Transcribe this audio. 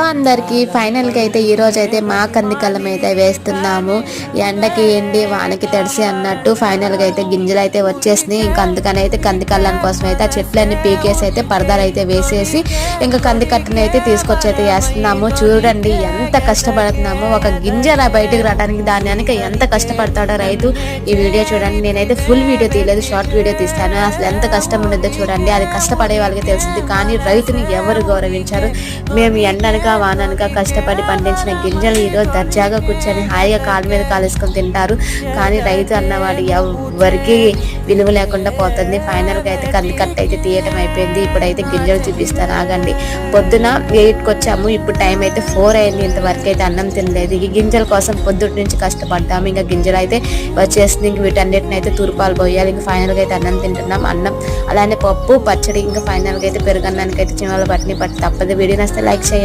అందరికి ఫైనల్ గా అయితే ఈ రోజు అయితే మా కందికల్లం అయితే వేస్తున్నాము. ఎండకి ఎండి వానకి తడిసి అన్నట్టు ఫైనల్ గా అయితే గింజలు అయితే వచ్చేసినాయి. ఇంకా అందుకని అయితే కందికల్లం కోసం అయితే ఆ చెట్లన్నీ పీకేసి అయితే పరదాలు అయితే వేసేసి ఇంకా కందికట్టని అయితే తీసుకొచ్చి అయితే వేస్తున్నాము. చూడండి ఎంత కష్టపడుతున్నామో, ఒక గింజ బయటకు రావడానికి దాని వెనక ఎంత కష్టపడతాడో రైతు. ఈ వీడియో చూడండి. నేనైతే ఫుల్ వీడియో తీయలేదు, షార్ట్ వీడియో తీస్తాను. అసలు ఎంత కష్టం ఉండదో చూడండి. అది కష్టపడే వాళ్ళకి తెలిసింది, కానీ రైతుని ఎవరు గౌరవించారు. మేము ఎండనక వాననక కష్టపడి పండించిన గింజలు ఈరోజు దర్జాగా కూర్చొని హాయిగా కాళ్ళ మీద కాలేసుకొని తింటారు. కానీ రైతు అన్నవాడు ఎవరికి విలువ లేకుండా పోతుంది. ఫైనల్గా అయితే కందికట్ట అయితే తీయటం అయిపోయింది. ఇప్పుడైతే గింజలు చూపిస్తాను, ఆగండి. పొద్దున 8కి వచ్చాము, ఇప్పుడు టైం అయితే 4 అయింది. ఇంతవరకు అయితే అన్నం తినలేదు. ఈ గింజల కోసం పొద్దుటి నుంచి కష్టపడ్డాము. ఇంకా గింజలు అయితే వచ్చేసింది. ఇంక వీటన్నిటిని అయితే తూర్పాలు పోయాలి. ఇంకా ఫైనల్గా అయితే అన్నం తింటున్నాం. అన్నం అలానే పప్పు పచ్చడి, ఇంకా ఫైనల్గా అయితే పెరుగన్నానికి అయితే చిన్నవాళ్ళు పట్టి తప్పదు. వీడియో నచ్చితే లైక్ చేయండి.